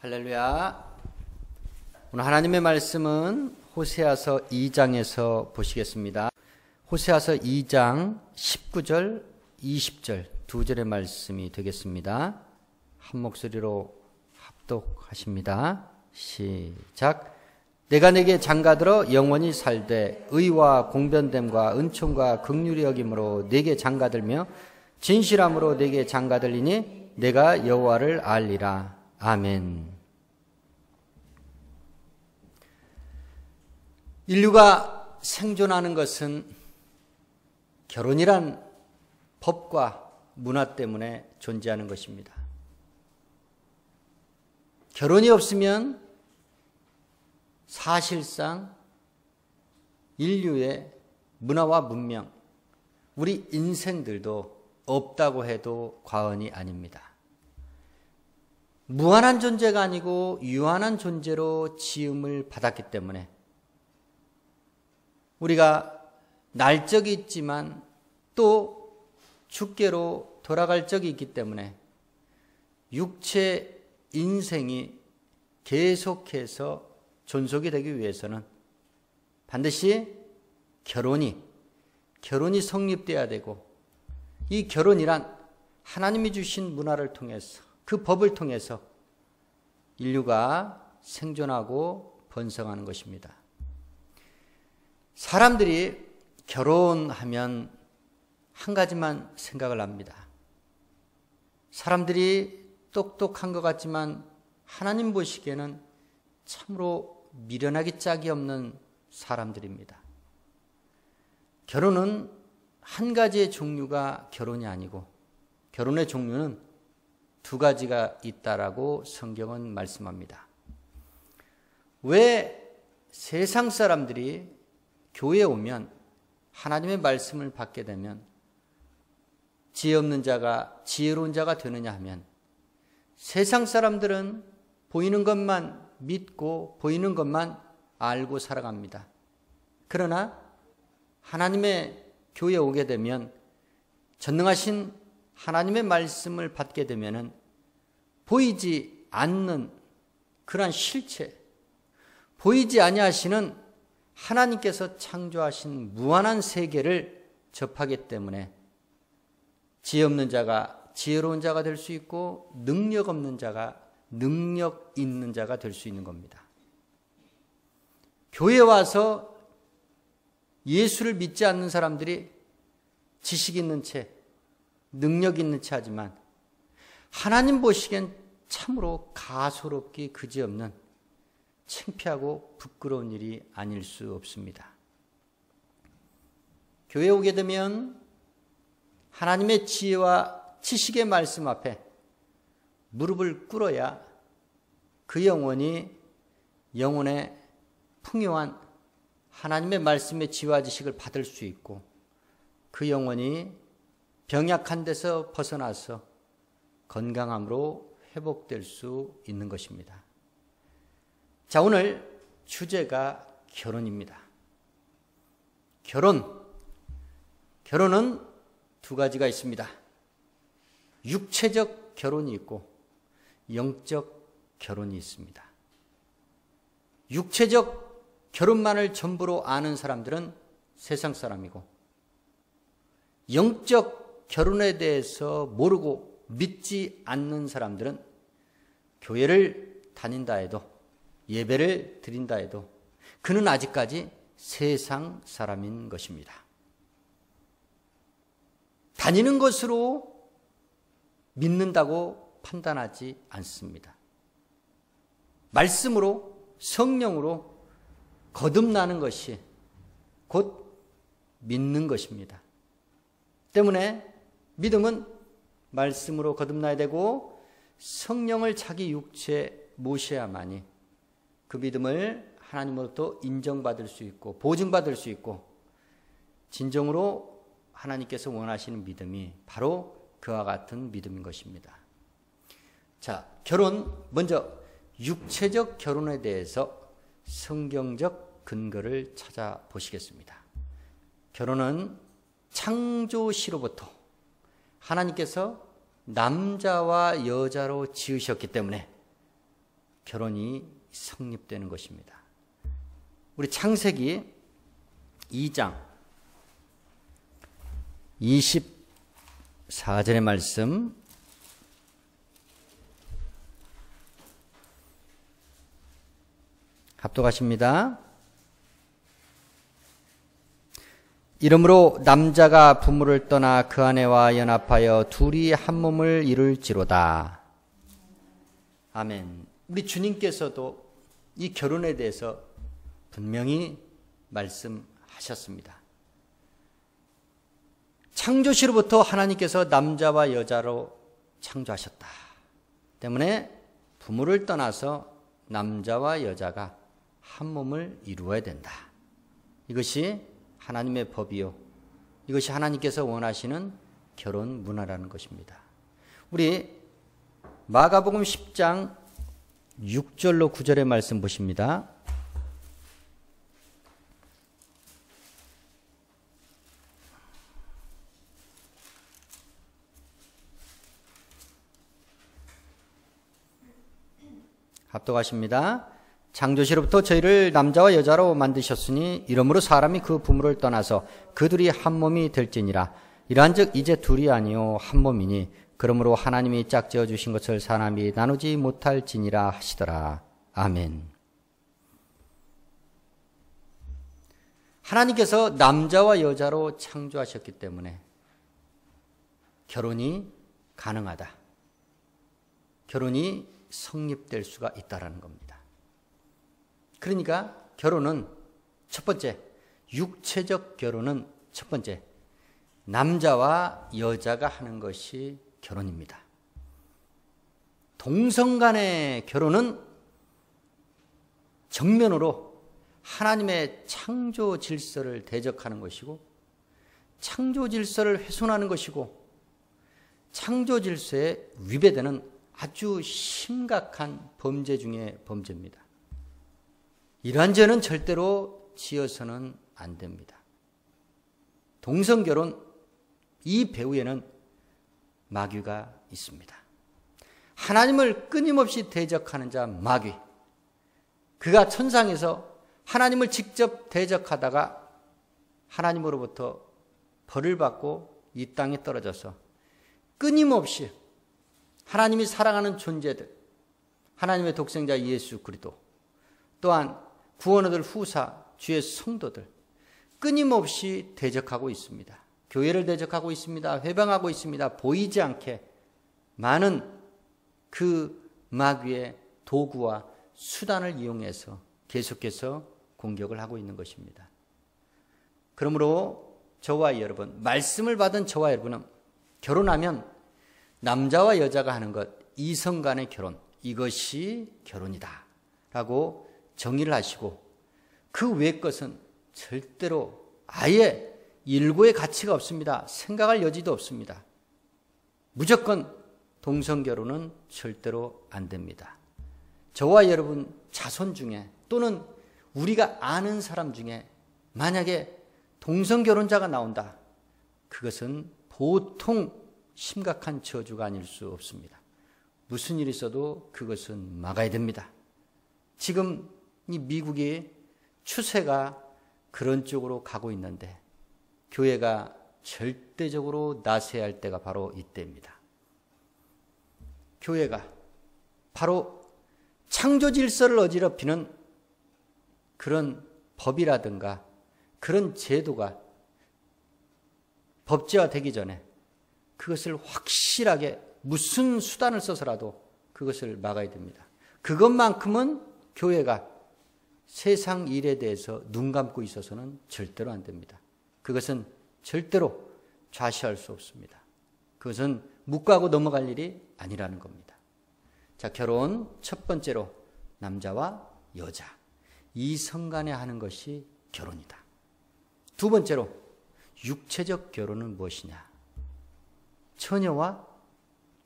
할렐루야. 오늘 하나님의 말씀은 호세아서 2장에서 보시겠습니다. 호세아서 2장 19절, 20절 두 절의 말씀이 되겠습니다. 한 목소리로 합독하십니다. 시작. 내가 내게 장가들어 영원히 살되 의와 공변됨과 은총과 긍휼히 여김으로 내게 장가들며 진실함으로 내게 장가들리니 내가 여호와를 알리라. 아멘. 인류가 생존하는 것은 결혼이란 법과 문화 때문에 존재하는 것입니다. 결혼이 없으면 사실상 인류의 문화와 문명, 우리 인생들도 없다고 해도 과언이 아닙니다. 무한한 존재가 아니고 유한한 존재로 지음을 받았기 때문에 우리가 날 적이 있지만 또 죽게로 돌아갈 적이 있기 때문에 육체 인생이 계속해서 존속이 되기 위해서는 반드시 결혼이 성립돼야 되고, 이 결혼이란 하나님이 주신 문화를 통해서, 그 법을 통해서 인류가 생존하고 번성하는 것입니다. 사람들이 결혼하면 한 가지만 생각을 합니다. 사람들이 똑똑한 것 같지만 하나님 보시기에는 참으로 미련하기 짝이 없는 사람들입니다. 결혼은 한 가지의 종류가 결혼이 아니고 결혼의 종류는 두 가지가 있다라고 성경은 말씀합니다. 왜 세상 사람들이 교회에 오면, 하나님의 말씀을 받게 되면 지혜 없는 자가 지혜로운 자가 되느냐 하면, 세상 사람들은 보이는 것만 믿고 보이는 것만 알고 살아갑니다. 그러나 하나님의 교회에 오게 되면, 전능하신 하나님의 말씀을 받게 되면은 보이지 않는 그러한 실체, 보이지 아니하시는 하나님께서 창조하신 무한한 세계를 접하기 때문에 지혜 없는 자가 지혜로운 자가 될 수 있고, 능력 없는 자가 능력 있는 자가 될 수 있는 겁니다. 교회에 와서 예수를 믿지 않는 사람들이 지식 있는 채, 능력 있는 채 하지만 하나님 보시기엔 참으로 가소롭기 그지없는 창피하고 부끄러운 일이 아닐 수 없습니다. 교회에 오게 되면 하나님의 지혜와 지식의 말씀 앞에 무릎을 꿇어야 그 영혼이 영혼의 풍요한 하나님의 말씀의 지혜와 지식을 받을 수 있고, 그 영혼이 병약한 데서 벗어나서 건강함으로 회복될 수 있는 것입니다. 자, 오늘 주제가 결혼입니다. 결혼은 두 가지가 있습니다. 육체적 결혼이 있고 영적 결혼이 있습니다. 육체적 결혼만을 전부로 아는 사람들은 세상 사람이고, 영적 결혼에 대해서 모르고 믿지 않는 사람들은 교회를 다닌다 해도, 예배를 드린다 해도 그는 아직까지 세상 사람인 것입니다. 다니는 것으로 믿는다고 판단하지 않습니다. 말씀으로, 성령으로 거듭나는 것이 곧 믿는 것입니다. 때문에 믿음은 말씀으로 거듭나야 되고 성령을 자기 육체에 모셔야만이 그 믿음을 하나님으로부터 인정받을 수 있고 보증받을 수 있고, 진정으로 하나님께서 원하시는 믿음이 바로 그와 같은 믿음인 것입니다. 자, 결혼, 먼저 육체적 결혼에 대해서 성경적 근거를 찾아보시겠습니다. 결혼은 창조시로부터 하나님께서 남자와 여자로 지으셨기 때문에 결혼이 성립되는 것입니다. 우리 창세기 2장 24절의 말씀 합독하십니다. 이러므로 남자가 부모를 떠나 그 아내와 연합하여 둘이 한 몸을 이룰지로다. 아멘. 우리 주님께서도 이 결혼에 대해서 분명히 말씀하셨습니다. 창조시로부터 하나님께서 남자와 여자로 창조하셨다. 때문에 부모를 떠나서 남자와 여자가 한 몸을 이루어야 된다. 이것이 하나님의 법이요. 이것이 하나님께서 원하시는 결혼 문화라는 것입니다. 우리 마가복음 10장 6절로 9절의 말씀 보십니다. 합독하십니다. 창조시로부터 저희를 남자와 여자로 만드셨으니 이러므로 사람이 그 부모를 떠나서 그들이 한 몸이 될지니라. 이러한즉 이제 둘이 아니요 한 몸이니 그러므로 하나님이 짝지어 주신 것을 사람이 나누지 못할지니라 하시더라. 아멘. 하나님께서 남자와 여자로 창조하셨기 때문에 결혼이 가능하다. 결혼이 성립될 수가 있다라는 겁니다. 그러니까 결혼은 첫 번째, 육체적 결혼은 첫 번째, 남자와 여자가 하는 것이 결혼입니다. 동성 간의 결혼은 정면으로 하나님의 창조 질서를 대적하는 것이고 창조 질서를 훼손하는 것이고 창조 질서에 위배되는 아주 심각한 범죄 중의 범죄입니다. 이러한 죄는 절대로 지어서는 안 됩니다. 동성결혼, 이 배후에는 마귀가 있습니다. 하나님을 끊임없이 대적하는 자 마귀. 그가 천상에서 하나님을 직접 대적하다가 하나님으로부터 벌을 받고 이 땅에 떨어져서 끊임없이 하나님이 사랑하는 존재들, 하나님의 독생자 예수 그리스도, 또한 구원 얻을 후사 주의 성도들 끊임없이 대적하고 있습니다. 교회를 대적하고 있습니다. 회방하고 있습니다. 보이지 않게 많은 그 마귀의 도구와 수단을 이용해서 계속해서 공격을 하고 있는 것입니다. 그러므로 저와 여러분, 말씀을 받은 저와 여러분은 결혼하면 남자와 여자가 하는 것, 이성 간의 결혼, 이것이 결혼이다 라고 정의를 하시고 그 외의 것은 절대로 아예 일고의 가치가 없습니다. 생각할 여지도 없습니다. 무조건 동성결혼은 절대로 안 됩니다. 저와 여러분 자손 중에 또는 우리가 아는 사람 중에 만약에 동성결혼자가 나온다. 그것은 보통 심각한 저주가 아닐 수 없습니다. 무슨 일이 있어도 그것은 막아야 됩니다. 지금 이 미국의 추세가 그런 쪽으로 가고 있는데 교회가 절대적으로 나서야 할 때가 바로 이때입니다. 교회가 바로 창조 질서를 어지럽히는 그런 법이라든가 그런 제도가 법제화되기 전에 그것을 확실하게 무슨 수단을 써서라도 그것을 막아야 됩니다. 그것만큼은 교회가 세상 일에 대해서 눈 감고 있어서는 절대로 안 됩니다. 그것은 절대로 좌시할 수 없습니다. 그것은 묵과하고 넘어갈 일이 아니라는 겁니다. 자, 결혼 첫 번째로 남자와 여자, 이성 간에 하는 것이 결혼이다. 두 번째로 육체적 결혼은 무엇이냐? 처녀와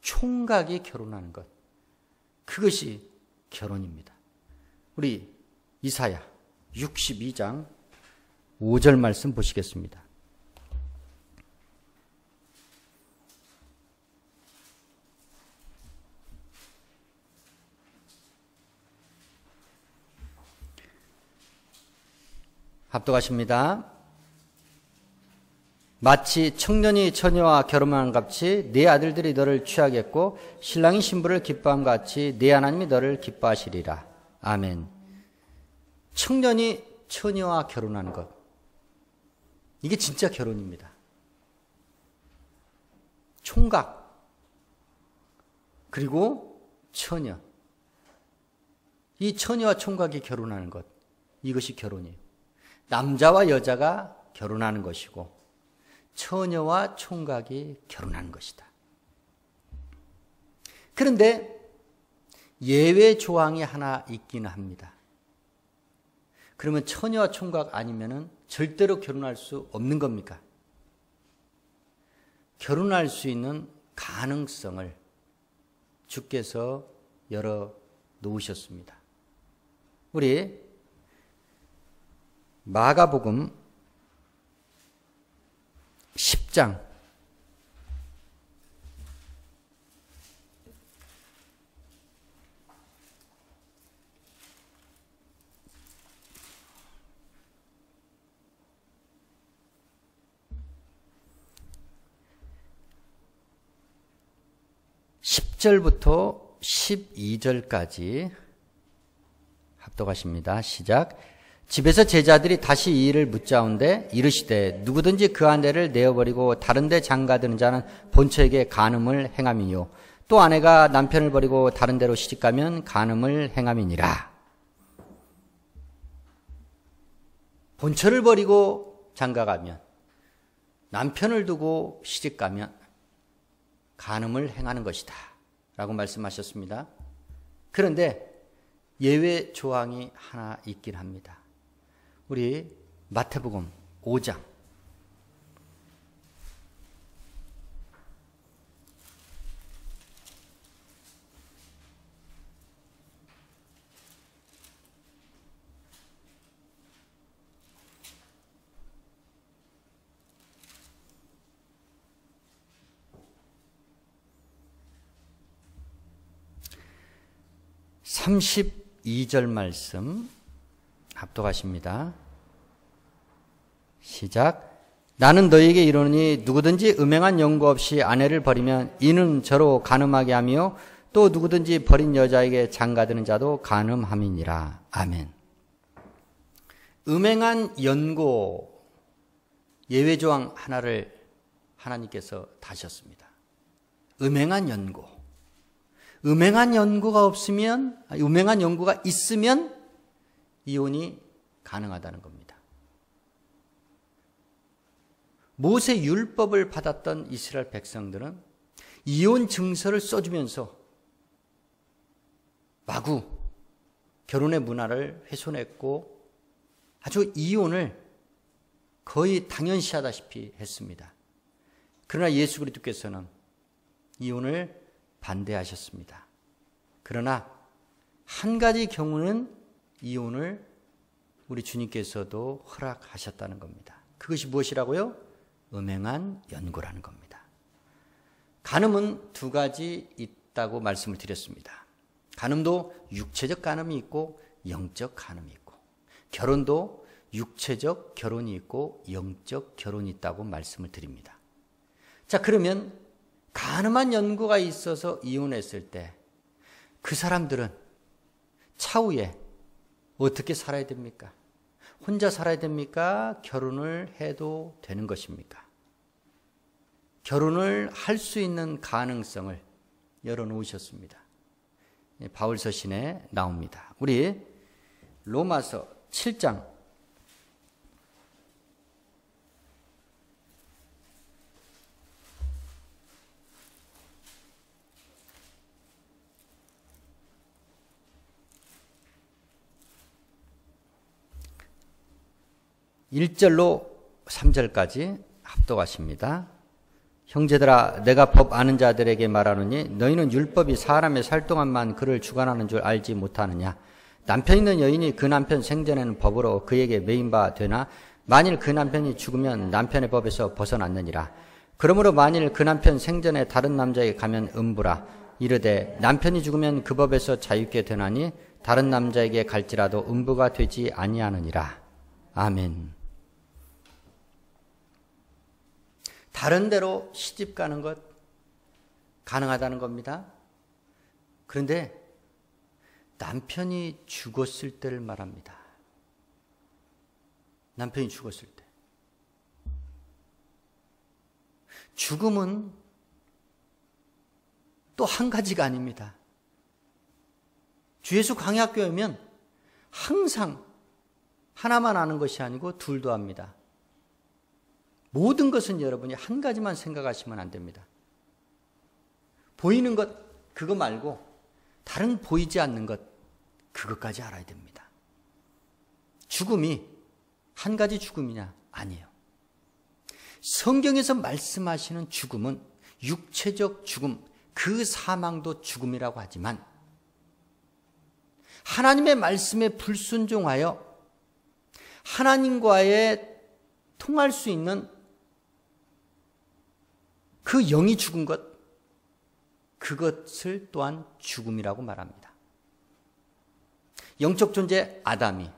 총각이 결혼하는 것. 그것이 결혼입니다. 우리 이사야 62장 5절 말씀 보시겠습니다. 합독하십니다. 마치 청년이 처녀와 결혼한 같이 네 아들들이 너를 취하겠고 신랑이 신부를 기뻐함 같이 네 하나님이 너를 기뻐하시리라. 아멘. 청년이 처녀와 결혼하는 것, 이게 진짜 결혼입니다. 총각 그리고 처녀, 이 처녀와 총각이 결혼하는 것, 이것이 결혼이에요. 남자와 여자가 결혼하는 것이고 처녀와 총각이 결혼하는 것이다. 그런데 예외 조항이 하나 있기는 합니다. 그러면 처녀와 총각 아니면은 절대로 결혼할 수 없는 겁니까? 결혼할 수 있는 가능성을 주께서 열어 놓으셨습니다. 우리 마가복음 10장 10절부터 12절까지 합독하십니다. 시작. 집에서 제자들이 다시 이 일을 묻자온데 이르시되 누구든지 그 아내를 내어버리고 다른 데 장가드는 자는 본처에게 간음을 행함이요 또 아내가 남편을 버리고 다른 데로 시집가면 간음을 행함이니라. 본처를 버리고 장가가면, 남편을 두고 시집가면 간음을 행하는 것이다 라고 말씀하셨습니다. 그런데 예외 조항이 하나 있긴 합니다. 우리 마태복음 5장 32절 말씀 합독하십니다. 시작. 나는 너희에게 이르노니 누구든지 음행한 연고 없이 아내를 버리면 이는 저로 간음하게 하며 또 누구든지 버린 여자에게 장가드는 자도 간음함이니라. 아멘. 음행한 연고 예외조항 하나를 하나님께서 다셨습니다. 음행한 연고. 음행한 연고가 없으면, 음행한 연고가 있으면 이혼이 가능하다는 겁니다. 모세 율법을 받았던 이스라엘 백성들은 이혼 증서를 써주면서 마구 결혼의 문화를 훼손했고 아주 이혼을 거의 당연시하다시피 했습니다. 그러나 예수 그리스도께서는 이혼을 반대하셨습니다. 그러나 한 가지 경우는 이혼을 우리 주님께서도 허락하셨다는 겁니다. 그것이 무엇이라고요? 음행한 연고라는 겁니다. 간음은 두 가지 있다고 말씀을 드렸습니다. 간음도 육체적 간음이 있고 영적 간음이 있고, 결혼도 육체적 결혼이 있고 영적 결혼이 있다고 말씀을 드립니다. 자, 그러면 간음한 연고가 있어서 이혼했을 때 그 사람들은 차후에 어떻게 살아야 됩니까? 혼자 살아야 됩니까? 결혼을 해도 되는 것입니까? 결혼을 할 수 있는 가능성을 열어놓으셨습니다. 바울 서신에 나옵니다. 우리 로마서 7장 1절로 3절까지 합독하십니다. 형제들아 내가 법 아는 자들에게 말하노니 너희는 율법이 사람의 살 동안만 그를 주관하는 줄 알지 못하느냐. 남편 있는 여인이 그 남편 생전에는 법으로 그에게 매인 바 되나 만일 그 남편이 죽으면 남편의 법에서 벗어났느니라. 그러므로 만일 그 남편 생전에 다른 남자에게 가면 음부라. 이르되 남편이 죽으면 그 법에서 자유케 되나니 다른 남자에게 갈지라도 음부가 되지 아니하느니라. 아멘. 다른 데로 시집 가는 것 가능하다는 겁니다. 그런데 남편이 죽었을 때를 말합니다. 남편이 죽었을 때. 죽음은 또 한 가지가 아닙니다. 주 예수 광야교회 오면 항상 하나만 아는 것이 아니고 둘도 합니다. 모든 것은 여러분이 한 가지만 생각하시면 안 됩니다. 보이는 것 그거 말고 다른 보이지 않는 것 그것까지 알아야 됩니다. 죽음이 한 가지 죽음이냐? 아니에요. 성경에서 말씀하시는 죽음은 육체적 죽음, 그 사망도 죽음이라고 하지만 하나님의 말씀에 불순종하여 하나님과의 통할 수 있는 그 영이 죽은 것, 그것을 또한 죽음이라고 말합니다. 영적 존재 아담이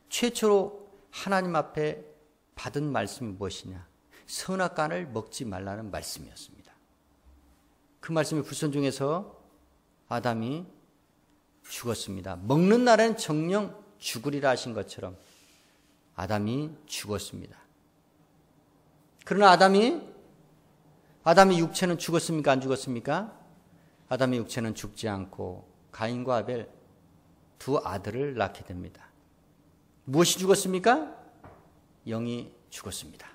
최초로 하나님 앞에 받은 말씀이 무엇이냐? 선악과를 먹지 말라는 말씀이었습니다. 그 말씀이 불순종해서 아담이 죽었습니다. 먹는 날엔 정령 죽으리라 하신 것처럼 아담이 죽었습니다. 그러나 아담의 육체는 죽었습니까? 안 죽었습니까? 아담의 육체는 죽지 않고 가인과 아벨 두 아들을 낳게 됩니다. 무엇이 죽었습니까? 영이 죽었습니다.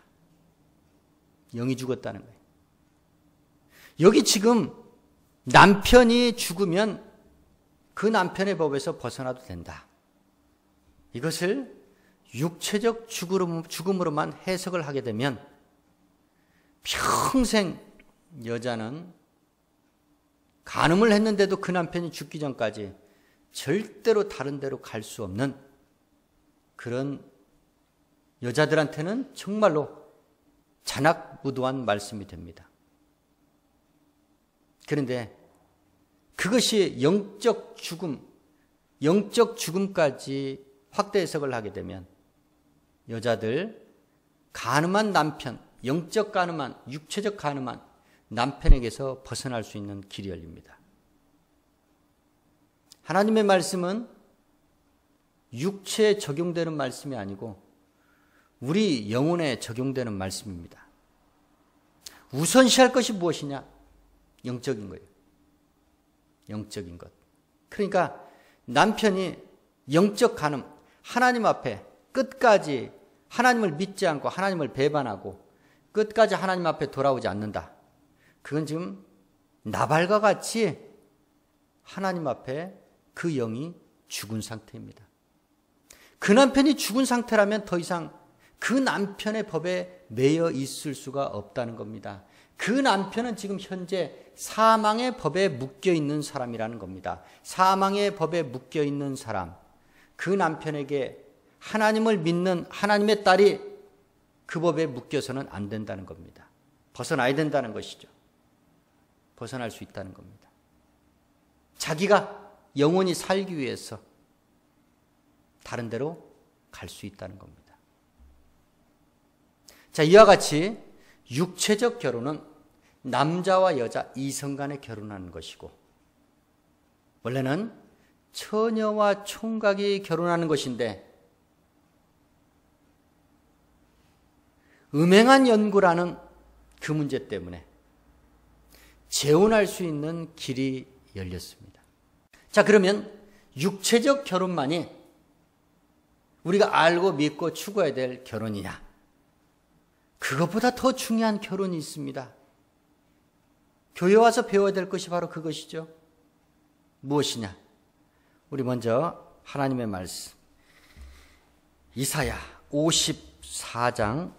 영이 죽었다는 거예요. 여기 지금 남편이 죽으면 그 남편의 법에서 벗어나도 된다. 이것을 육체적 죽음으로만 해석을 하게 되면 평생 여자는 간음을 했는데도 그 남편이 죽기 전까지 절대로 다른 데로 갈 수 없는 그런 여자들한테는 정말로 잔악무도한 말씀이 됩니다. 그런데 그것이 영적 죽음까지 확대 해석을 하게 되면 여자들 간음한 남편, 영적 간음한, 육체적 간음한 남편에게서 벗어날 수 있는 길이 열립니다. 하나님의 말씀은 육체에 적용되는 말씀이 아니고 우리 영혼에 적용되는 말씀입니다. 우선시할 것이 무엇이냐? 영적인 거예요. 영적인 것. 그러니까 남편이 영적 간음, 하나님 앞에 끝까지 하나님을 믿지 않고 하나님을 배반하고 끝까지 하나님 앞에 돌아오지 않는다. 그건 지금 나발과 같이 하나님 앞에 그 영이 죽은 상태입니다. 그 남편이 죽은 상태라면 더 이상 그 남편의 법에 매여 있을 수가 없다는 겁니다. 그 남편은 지금 현재 사망의 법에 묶여 있는 사람이라는 겁니다. 사망의 법에 묶여 있는 사람. 그 남편에게 하나님을 믿는 하나님의 딸이 그 법에 묶여서는 안 된다는 겁니다. 벗어나야 된다는 것이죠. 벗어날 수 있다는 겁니다. 자기가 영원히 살기 위해서 다른 데로 갈 수 있다는 겁니다. 자, 이와 같이 육체적 결혼은 남자와 여자 이성 간에 결혼하는 것이고 원래는 처녀와 총각이 결혼하는 것인데 음행한 연구라는 그 문제 때문에 재혼할 수 있는 길이 열렸습니다. 자, 그러면 육체적 결혼만이 우리가 알고 믿고 추구해야 될 결혼이냐? 그것보다 더 중요한 결혼이 있습니다. 교회 와서 배워야 될 것이 바로 그것이죠. 무엇이냐? 우리 먼저 하나님의 말씀 이사야 54장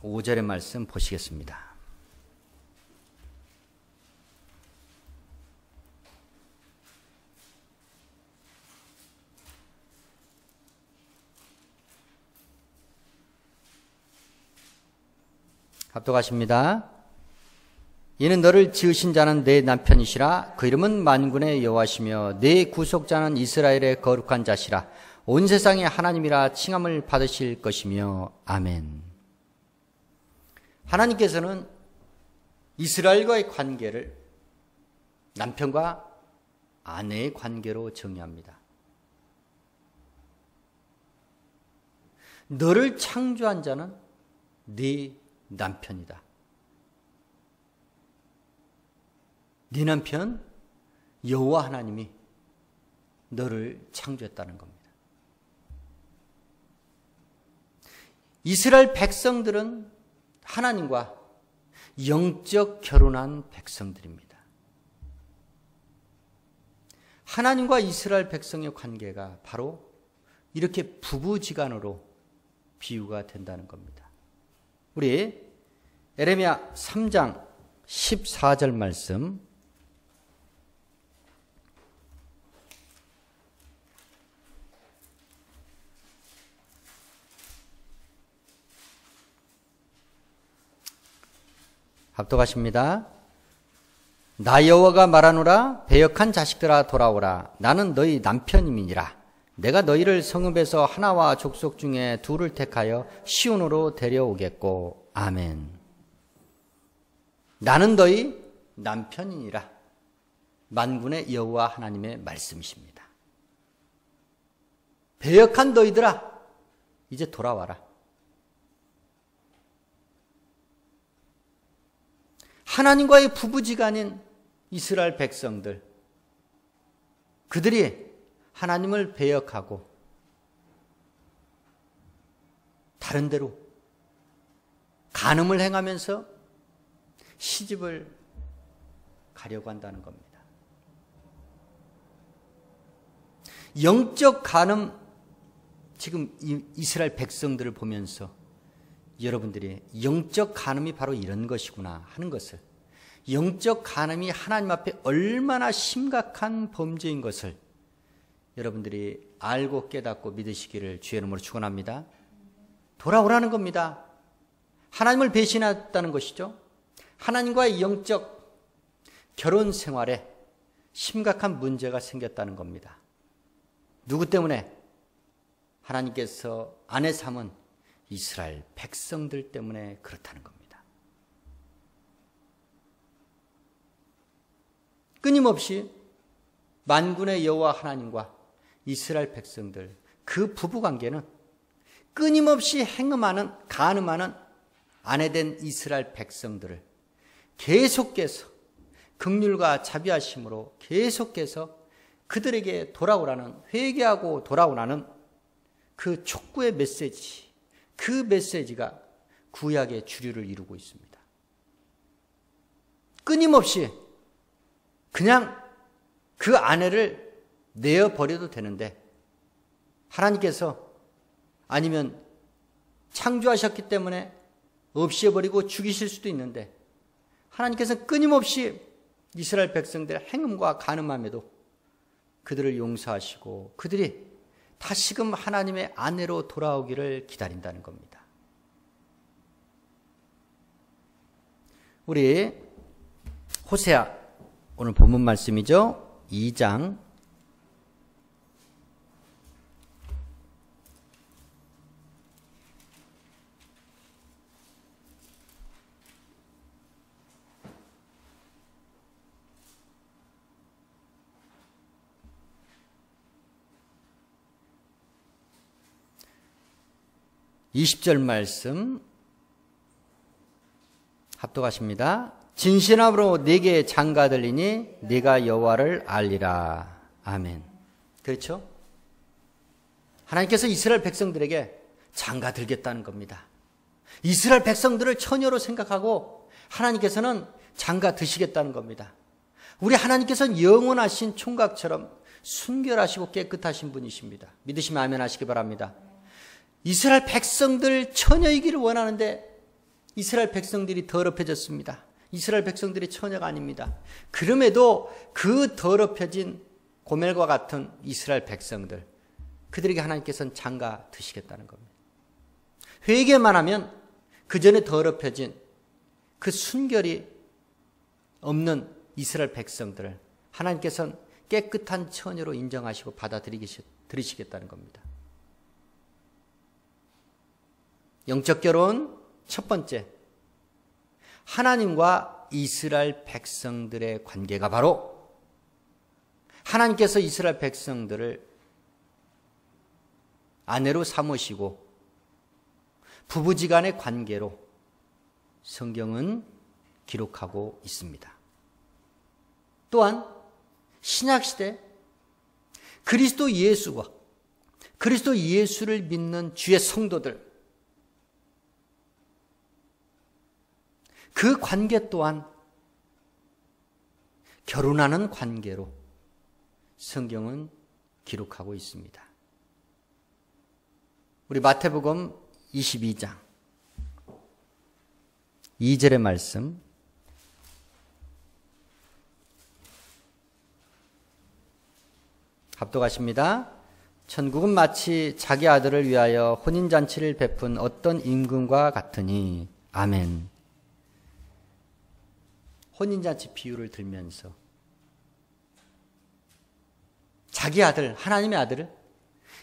5절의 말씀 보시겠습니다. 합독하십니다. 이는 너를 지으신 자는 내 남편이시라. 그 이름은 만군의 여호와시며 내 구속자는 이스라엘의 거룩한 자시라. 온 세상의 하나님이라 칭함을 받으실 것이며 아멘. 하나님께서는 이스라엘과의 관계를 남편과 아내의 관계로 정의합니다. 너를 창조한 자는 네 남편이다. 네 남편 여호와 하나님이 너를 창조했다는 겁니다. 이스라엘 백성들은 하나님과 영적 결혼한 백성들입니다. 하나님과 이스라엘 백성의 관계가 바로 이렇게 부부지간으로 비유가 된다는 겁니다. 우리 에레미야 3장 14절 말씀 합독하십니다. 나 여호와가 말하노라. 배역한 자식들아 돌아오라. 나는 너희 남편임이니라. 내가 너희를 성읍에서 하나와 족속 중에 둘을 택하여 시온으로 데려오겠고. 아멘. 나는 너희 남편이니라. 만군의 여호와 하나님의 말씀이십니다. 배역한 너희들아 이제 돌아와라. 하나님과의 부부지간인 이스라엘 백성들, 그들이 하나님을 배역하고 다른 데로 간음을 행하면서 시집을 가려고 한다는 겁니다. 영적 간음, 지금 이스라엘 백성들을 보면서 여러분들이 영적 간음이 바로 이런 것이구나 하는 것을, 영적 간음이 하나님 앞에 얼마나 심각한 범죄인 것을 여러분들이 알고 깨닫고 믿으시기를 주의 이름으로 축원합니다. 돌아오라는 겁니다. 하나님을 배신했다는 것이죠. 하나님과의 영적 결혼 생활에 심각한 문제가 생겼다는 겁니다. 누구 때문에? 하나님께서 아내 삼은 이스라엘 백성들 때문에 그렇다는 겁니다. 끊임없이 만군의 여호와 하나님과 이스라엘 백성들, 그 부부관계는 끊임없이 행음하는, 간음하는 아내된 이스라엘 백성들을 계속해서 긍휼과 자비하심으로 계속해서 그들에게 돌아오라는, 회개하고 돌아오라는 그 촉구의 메시지, 그 메시지가 구약의 주류를 이루고 있습니다. 끊임없이 그냥 그 아내를 내어버려도 되는데 하나님께서, 아니면 창조하셨기 때문에 없애버리고 죽이실 수도 있는데 하나님께서 끊임없이 이스라엘 백성들의 행음과 간음함에도 그들을 용서하시고 그들이 다시금 하나님의 아내로 돌아오기를 기다린다는 겁니다. 우리 호세아, 오늘 본문 말씀이죠. 2장 20절 말씀 합독하십니다. 진실함으로 네게 장가 들리니 네가 여호와를 알리라. 아멘. 그렇죠? 하나님께서 이스라엘 백성들에게 장가 들겠다는 겁니다. 이스라엘 백성들을 처녀로 생각하고 하나님께서는 장가 드시겠다는 겁니다. 우리 하나님께서는 영원하신 총각처럼 순결하시고 깨끗하신 분이십니다. 믿으시면 아멘 하시기 바랍니다. 이스라엘 백성들 처녀이기를 원하는데 이스라엘 백성들이 더럽혀졌습니다. 이스라엘 백성들이 처녀가 아닙니다. 그럼에도 그 더럽혀진 고멜과 같은 이스라엘 백성들, 그들에게 하나님께서는 장가 드시겠다는 겁니다. 회개만 하면 그 전에 더럽혀진 그 순결이 없는 이스라엘 백성들을 하나님께서는 깨끗한 처녀로 인정하시고 받아들이시겠다는 겁니다. 영적 결혼 첫 번째, 하나님과 이스라엘 백성들의 관계가 바로 하나님께서 이스라엘 백성들을 아내로 삼으시고 부부지간의 관계로 성경은 기록하고 있습니다. 또한 신약시대 그리스도 예수와 그리스도 예수를 믿는 주의 성도들, 그 관계 또한 결혼하는 관계로 성경은 기록하고 있습니다. 우리 마태복음 22장 2절의 말씀 합독하십니다. 천국은 마치 자기 아들을 위하여 혼인잔치를 베푼 어떤 임금과 같으니. 아멘. 혼인잔치 비유를 들면서 자기 아들, 하나님의 아들을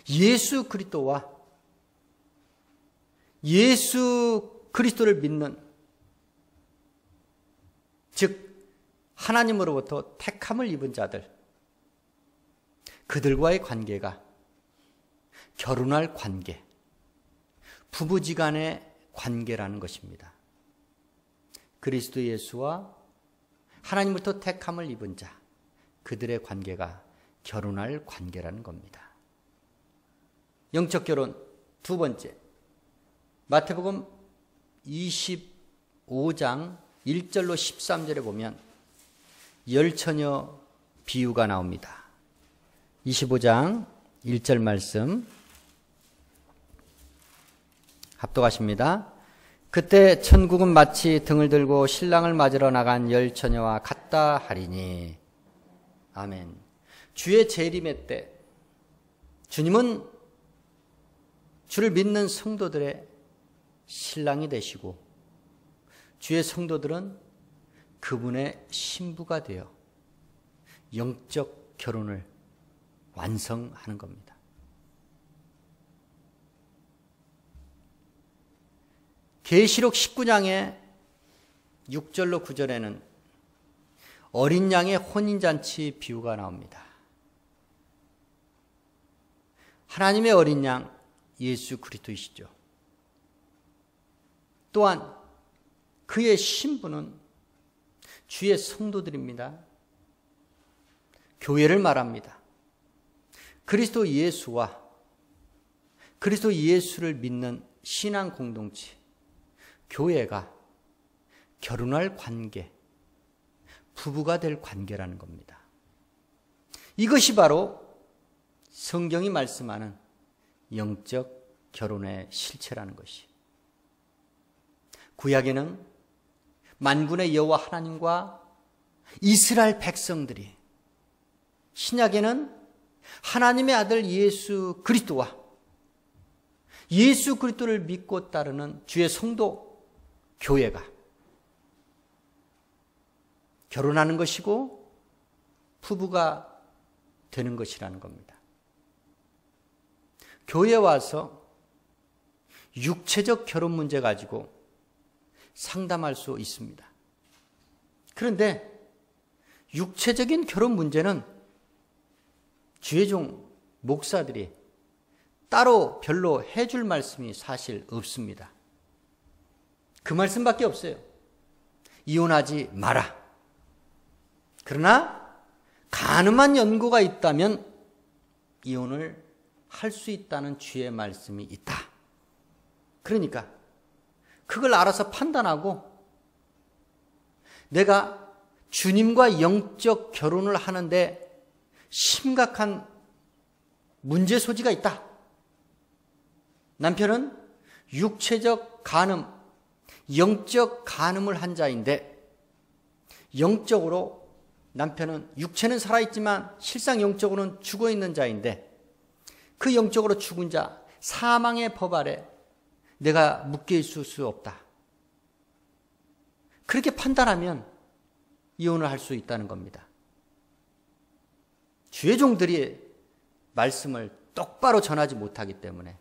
예수 그리스도와 예수 그리스도를 믿는, 즉 하나님으로부터 택함을 입은 자들, 그들과의 관계가 결혼할 관계, 부부지간의 관계라는 것입니다. 그리스도 예수와 하나님으로부터 택함을 입은 자, 그들의 관계가 결혼할 관계라는 겁니다. 영적 결혼 두 번째, 마태복음 25장 1절로 13절에 보면 열처녀 비유가 나옵니다. 25장 1절 말씀 합독하십니다. 그때 천국은 마치 등을 들고 신랑을 맞으러 나간 열처녀와 같다 하리니. 아멘. 주의 재림의 때 주님은 주를 믿는 성도들의 신랑이 되시고 주의 성도들은 그분의 신부가 되어 영적 결혼을 완성하는 겁니다. 계시록 19장의 6절로 9절에는 어린 양의 혼인잔치 비유가 나옵니다. 하나님의 어린 양 예수 그리스도이시죠. 또한 그의 신부는 주의 성도들입니다. 교회를 말합니다. 그리스도 예수와 그리스도 예수를 믿는 신앙 공동체, 교회가 결혼할 관계, 부부가 될 관계라는 겁니다. 이것이 바로 성경이 말씀하는 영적 결혼의 실체라는 것이. 구약에는 만군의 여호와 하나님과 이스라엘 백성들이, 신약에는 하나님의 아들 예수 그리스도와 예수 그리스도를 믿고 따르는 주의 성도 교회가 결혼하는 것이고 부부가 되는 것이라는 겁니다. 교회에 와서 육체적 결혼 문제 가지고 상담할 수 있습니다. 그런데 육체적인 결혼 문제는 주의 종 목사들이 따로 별로 해줄 말씀이 사실 없습니다. 그 말씀밖에 없어요. 이혼하지 마라. 그러나 가늠한 연고가 있다면 이혼을 할 수 있다는 주의 말씀이 있다. 그러니까 그걸 알아서 판단하고 내가 주님과 영적 결혼을 하는데 심각한 문제 소지가 있다. 남편은 육체적 간음, 영적 간음을 한 자인데 영적으로 남편은 육체는 살아있지만 실상 영적으로는 죽어있는 자인데 그 영적으로 죽은 자, 사망의 법 아래 내가 묶여 있을 수 없다. 그렇게 판단하면 이혼을 할 수 있다는 겁니다. 주의 종들이 말씀을 똑바로 전하지 못하기 때문에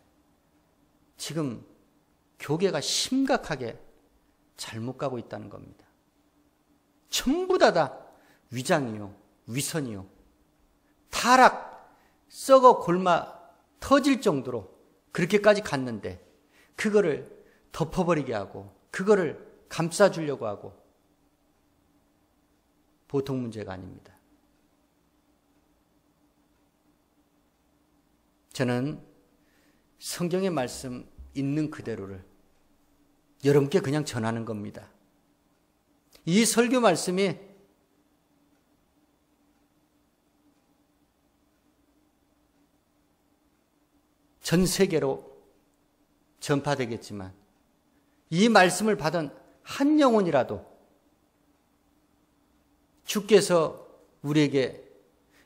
지금 교계가 심각하게 잘못 가고 있다는 겁니다. 전부 다 위장이요, 위선이요, 타락, 썩어 골마 터질 정도로 그렇게까지 갔는데 그거를 덮어버리게 하고 그거를 감싸주려고 하고 보통 문제가 아닙니다. 저는 성경의 말씀 있는 그대로를 여러분께 그냥 전하는 겁니다. 이 설교 말씀이 전 세계로 전파되겠지만 이 말씀을 받은 한 영혼이라도 주께서 우리에게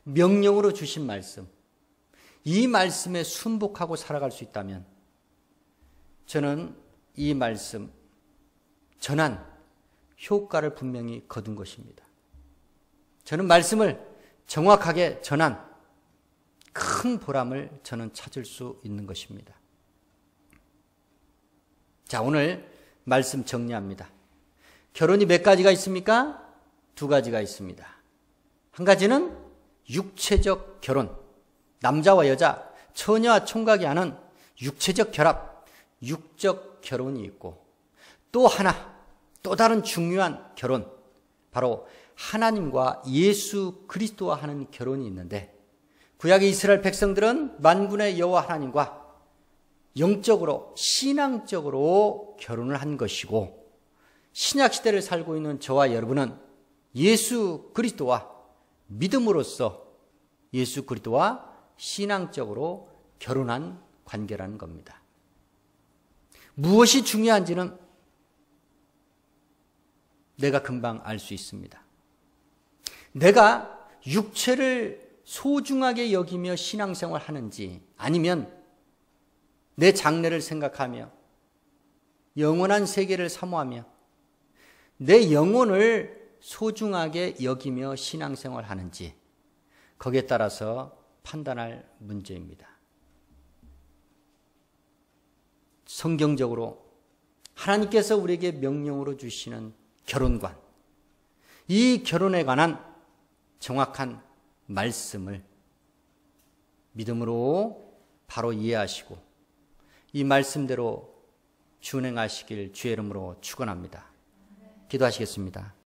명령으로 주신 말씀, 이 말씀에 순복하고 살아갈 수 있다면 저는 이 말씀 전한 효과를 분명히 거둔 것입니다. 저는 말씀을 정확하게 전한 큰 보람을 저는 찾을 수 있는 것입니다. 자, 오늘 말씀 정리합니다. 결혼이 몇 가지가 있습니까? 두 가지가 있습니다. 한 가지는 육체적 결혼, 남자와 여자, 처녀와 총각이 하는 육체적 결합, 육적 결혼이 있고, 또 하나, 또 다른 중요한 결혼, 바로 하나님과 예수 그리스도와 하는 결혼이 있는데, 구약의 이스라엘 백성들은 만군의 여호와 하나님과 영적으로, 신앙적으로 결혼을 한 것이고, 신약시대를 살고 있는 저와 여러분은 예수 그리스도와 믿음으로써 예수 그리스도와 신앙적으로 결혼한 관계라는 겁니다. 무엇이 중요한지는 내가 금방 알 수 있습니다. 내가 육체를 소중하게 여기며 신앙생활 하는지, 아니면 내 장래를 생각하며 영원한 세계를 사모하며 내 영혼을 소중하게 여기며 신앙생활 하는지, 거기에 따라서 판단할 문제입니다. 성경적으로 하나님께서 우리에게 명령으로 주시는 결혼관, 이 결혼에 관한 정확한 말씀을 믿음으로 바로 이해하시고 이 말씀대로 준행하시길 주의 이름으로 축원합니다. 기도하시겠습니다.